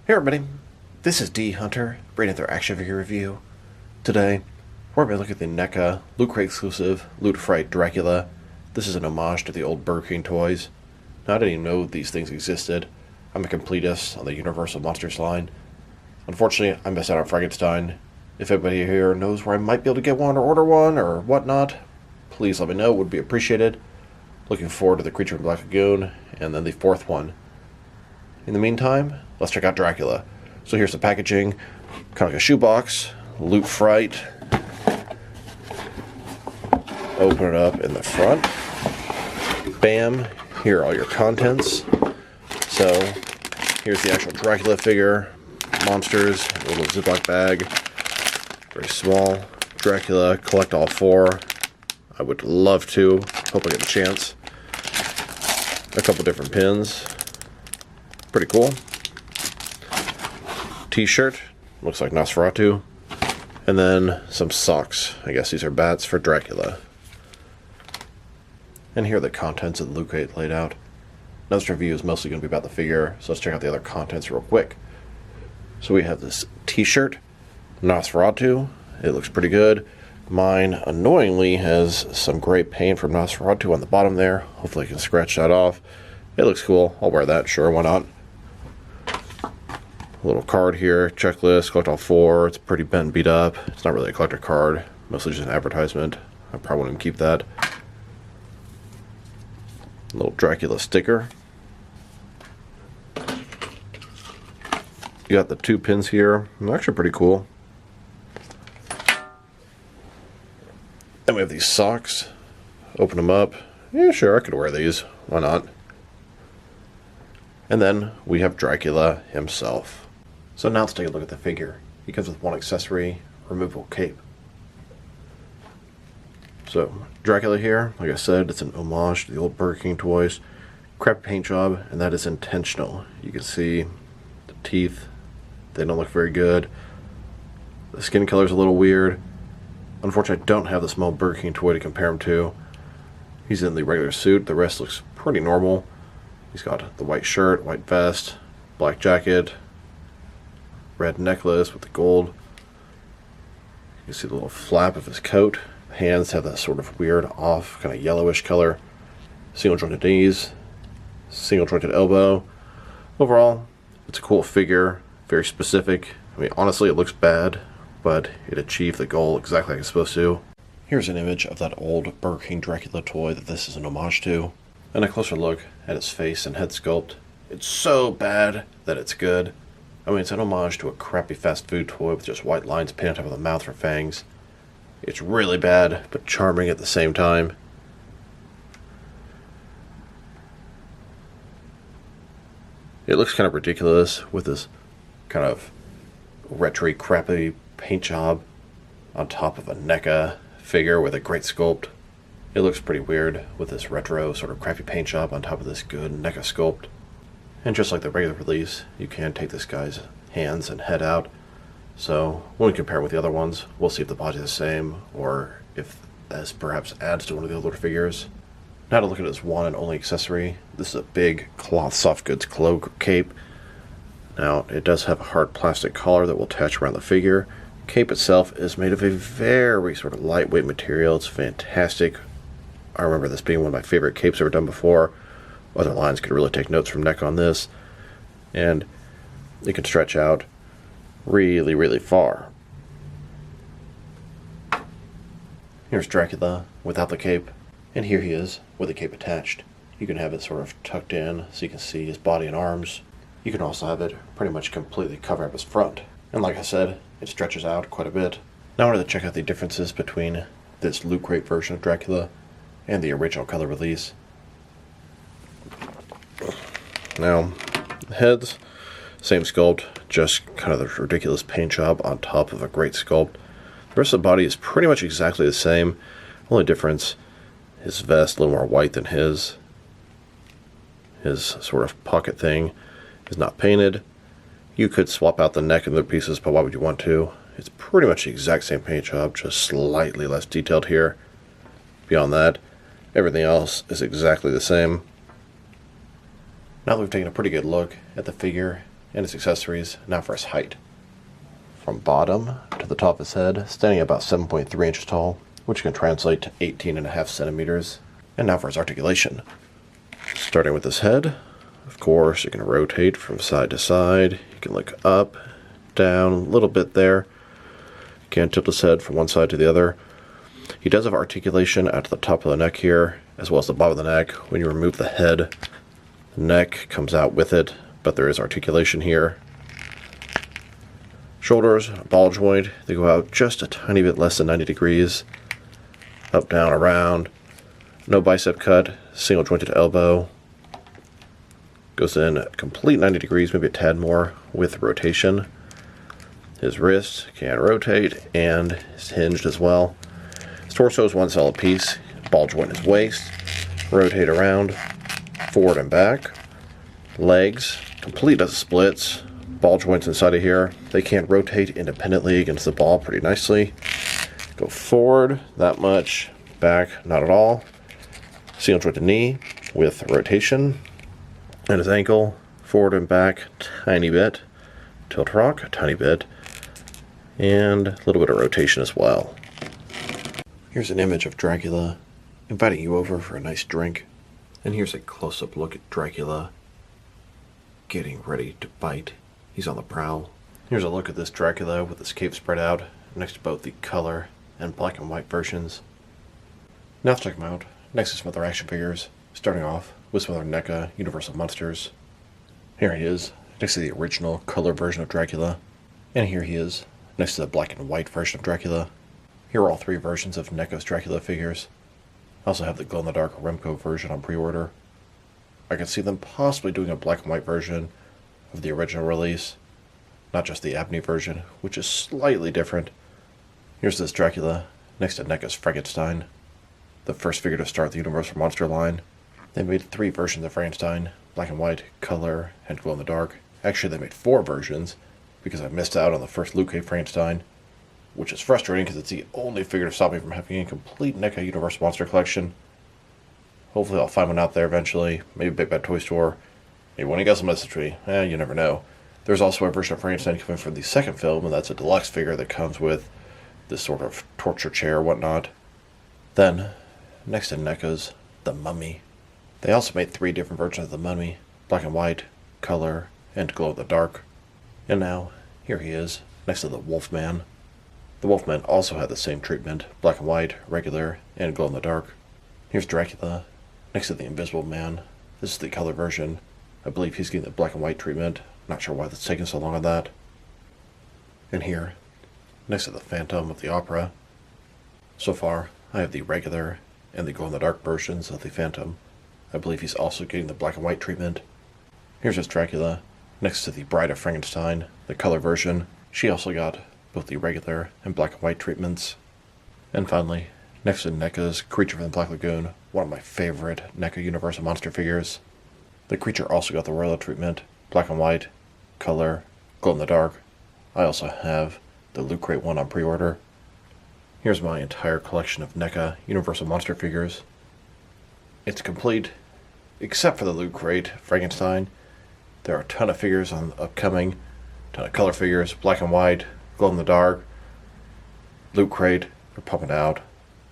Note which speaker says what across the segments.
Speaker 1: Hey everybody, this is D Hunter, bringing their action figure review. Today, we're going to be looking at the NECA Loot Crate exclusive Fright Dracula. This is an homage to the old Burger King toys. Now, I didn't even know these things existed. I'm a completist on the Universal Monsters line. Unfortunately, I missed out on Frankenstein. If anybody here knows where I might be able to get one or order one or whatnot, please let me know, it would be appreciated. Looking forward to the Creature in Black Lagoon, and then the fourth one. In the meantime, let's check out Dracula. So here's the packaging, kind of like a shoebox, Loot Fright. Open it up in the front. Bam, here are all your contents. So here's the actual Dracula figure, monsters, a little Ziploc bag, very small. Dracula, collect all four. I would love to, hope I get a chance. A couple different pins. Pretty cool. T-shirt, looks like Nosferatu. And then some socks. I guess these are bats for Dracula. And here are the contents of the Loot Crate laid out. Now this review is mostly going to be about the figure, so let's check out the other contents real quick. So we have this T-shirt, Nosferatu. It looks pretty good. Mine, annoyingly, has some gray paint from Nosferatu on the bottom there. Hopefully I can scratch that off. It looks cool. I'll wear that, sure, why not? A little card here, checklist, collect all four. It's pretty bent and beat up. It's not really a collector card, mostly just an advertisement. I probably wouldn't keep that. A little Dracula sticker. You got the two pins here. They're actually pretty cool. Then we have these socks. Open them up. Yeah, sure, I could wear these. Why not? And then we have Dracula himself. So now let's take a look at the figure. He comes with one accessory, removable cape. So, Dracula here, like I said, it's an homage to the old Burger King toys. Crappy paint job, and that is intentional. You can see the teeth, they don't look very good. The skin color's a little weird. Unfortunately, I don't have the small Burger King toy to compare him to. He's in the regular suit, the rest looks pretty normal. He's got the white shirt, white vest, black jacket, red necklace with the gold. You can see the little flap of his coat. Hands have that sort of weird off, kind of yellowish color. Single jointed knees, single jointed elbow. Overall, it's a cool figure, very specific. I mean, honestly, it looks bad, but it achieved the goal exactly like it's supposed to. Here's an image of that old Burger King Dracula toy that this is an homage to. And a closer look at his face and head sculpt. It's so bad that it's good. I mean, it's an homage to a crappy fast food toy with just white lines painted over the mouth for fangs. It's really bad, but charming at the same time. It looks kind of ridiculous with this kind of retro crappy paint job on top of a NECA figure with a great sculpt. It looks pretty weird with this retro sort of crappy paint job on top of this good NECA sculpt. And just like the regular release, you can take this guy's hands and head out. So when we compare it with the other ones, we'll see if the body's the same or if this perhaps adds to one of the older figures. Now to look at his one and only accessory. This is a big cloth soft goods cloak cape. Now it does have a hard plastic collar that will attach around the figure. Cape itself is made of a very sort of lightweight material. It's fantastic. I remember this being one of my favorite capes ever done before. Other lines could really take notes from NECA on this. And it can stretch out really, really far. Here's Dracula without the cape. And here he is with the cape attached. You can have it sort of tucked in so you can see his body and arms. You can also have it pretty much completely cover up his front. And like I said, it stretches out quite a bit. Now I wanted to check out the differences between this Loot Crate version of Dracula and the original color release. Now, the heads, same sculpt, just kind of the ridiculous paint job on top of a great sculpt. The rest of the body is pretty much exactly the same. Only difference, his vest a little more white than his. His sort of pocket thing is not painted. You could swap out the neck and the pieces, but why would you want to? It's pretty much the exact same paint job, just slightly less detailed here. Beyond that, everything else is exactly the same. Now that we've taken a pretty good look at the figure and his accessories. Now for his height. From bottom to the top of his head, standing at about 7.3 inches tall, which can translate to 18.5 centimeters. And now for his articulation. Starting with his head, of course, you can rotate from side to side. You can look up, down, a little bit there. You can tilt his head from one side to the other. He does have articulation at the top of the neck here, as well as the bottom of the neck. When you remove the head, the neck comes out with it, but there is articulation here. Shoulders, ball joint, they go out just a tiny bit less than 90 degrees. Up, down, around. No bicep cut, single jointed elbow. Goes in at complete 90 degrees, maybe a tad more with rotation. His wrist can rotate and is hinged as well. His torso is one solid piece. Ball joint his waist. Rotate around, forward and back. Legs, complete as splits. Ball joints inside of here. They can rotate independently against the ball pretty nicely. Go forward that much, back not at all. Single jointed knee with rotation. And his ankle, forward and back, tiny bit. Tilt rock, a tiny bit. And a little bit of rotation as well. Here's an image of Dracula inviting you over for a nice drink. And here's a close-up look at Dracula getting ready to bite. He's on the prowl. Here's a look at this Dracula with his cape spread out next to both the color and black and white versions. Now let's check them out next to some other action figures, starting off with some other NECA Universal Monsters. Here he is, next to the original color version of Dracula. And here he is, next to the black and white version of Dracula. Here are all three versions of NECA's Dracula figures. I also have the glow-in-the-dark Remco version on pre-order. I could see them possibly doing a black and white version of the original release, not just the Abney version, which is slightly different. Here's this Dracula next to NECA's Frankenstein, the first figure to start the Universal Monster line. They made 3 versions of Frankenstein, black and white, color, and glow-in-the-dark. Actually, they made 4 versions, because I missed out on the first Luke Cage Frankenstein, which is frustrating because it's the only figure to stop me from having a complete NECA Universal Monster collection. Hopefully I'll find one out there eventually, maybe Big Bad Toy Store, maybe when he gets a message tree. You never know. There's also a version of Frankenstein coming from the second film, and that's a deluxe figure that comes with this sort of torture chair or whatnot. Then, next to NECA's The Mummy. They also made 3 different versions of The Mummy, black and white, color, and glow-in-the-dark. And now, here he is, next to the Wolfman. The Wolfman also had the same treatment, black and white, regular, and glow-in-the-dark. Here's Dracula, next to the Invisible Man. This is the color version. I believe he's getting the black and white treatment. Not sure why that's taking so long on that. And here, next to the Phantom of the Opera. So far, I have the regular and the glow-in-the-dark versions of the Phantom. I believe he's also getting the black and white treatment. Here's his Dracula, next to the Bride of Frankenstein, the color version. She also got both the regular and black and white treatments. And finally, next to NECA's Creature from the Black Lagoon, one of my favorite NECA Universal Monster figures. The creature also got the royal treatment, black and white, color, glow-in-the-dark. I also have the Loot Crate one on pre-order. Here's my entire collection of NECA Universal Monster figures. It's complete, except for the Loot Crate Frankenstein. There are a ton of figures on the upcoming, a ton of color figures, black and white, glow-in-the-dark, Loot Crate, they're pumping out,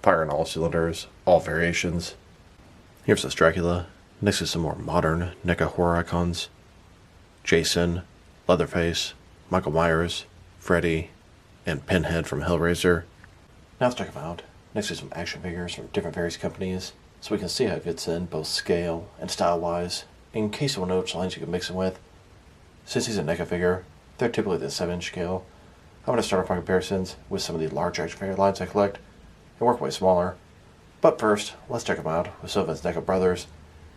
Speaker 1: firing all cylinders, all variations. Here's this Dracula, next to some more modern NECA horror icons. Jason, Leatherface, Michael Myers, Freddy, and Pinhead from Hellraiser. Now let's check them out, next to some action figures from different various companies, so we can see how it fits in both scale and style-wise, in case you want to know which lines you can mix them with. Since he's a NECA figure, they're typically the 7-inch scale. I'm going to start off my comparisons with some of the large action figure lines I collect, and work way smaller. But first, let's check them out with some of his NECA brothers.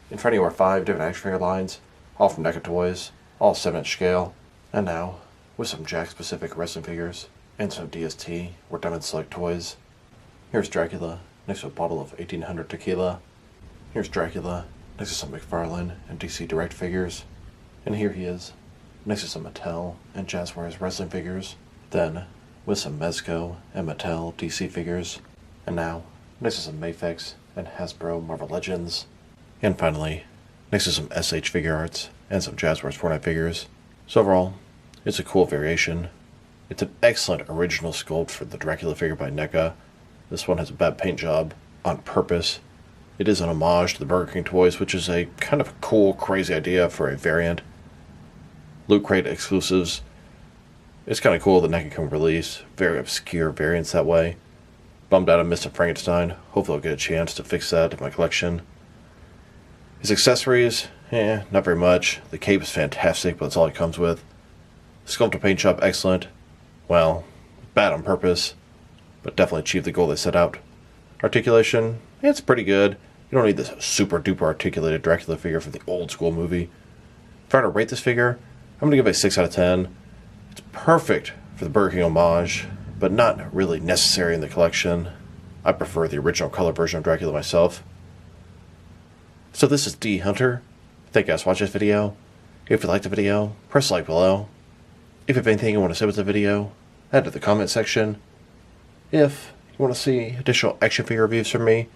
Speaker 1: In front of you are 5 different action figure lines, all from NECA Toys, all 7-inch scale. And now, with some Jack-specific wrestling figures, and some DST or Diamond Select toys. Here's Dracula, next to a bottle of 1800 tequila. Here's Dracula, next to some McFarlane and DC Direct figures. And here he is, next to some Mattel and Jazzwares wrestling figures. Then, with some Mezco and Mattel DC figures. And now, next to some Mafex and Hasbro Marvel Legends. And finally, next to some SH Figure Arts and some Jazzwares Fortnite figures. So overall, it's a cool variation. It's an excellent original sculpt for the Dracula figure by NECA. This one has a bad paint job on purpose. It is an homage to the Burger King toys, which is a kind of cool, crazy idea for a variant. Loot Crate exclusives. It's kind of cool that NECA can release very obscure variants that way. Bummed out I missed a Frankenstein. Hopefully I'll get a chance to fix that in my collection. His accessories, not very much. The cape is fantastic, but that's all it comes with. Sculpted paint job, excellent. Well, bad on purpose, but definitely achieved the goal they set out. Articulation, it's pretty good. You don't need this super duper articulated Dracula figure from the old school movie. If I were to rate this figure, I'm going to give it a 6 out of 10. It's perfect for the Burger King homage, but not really necessary in the collection. I prefer the original color version of Dracula myself. So this is D Hunter. Thank you guys for watching this video. If you liked the video, press like below. If you have anything you want to say with the video, add to the comment section. If you want to see additional action figure reviews from me,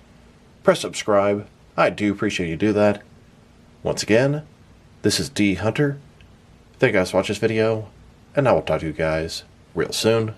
Speaker 1: press subscribe. I do appreciate you do that. Once again, this is D Hunter. Thank you guys for watching this video, and I will talk to you guys real soon.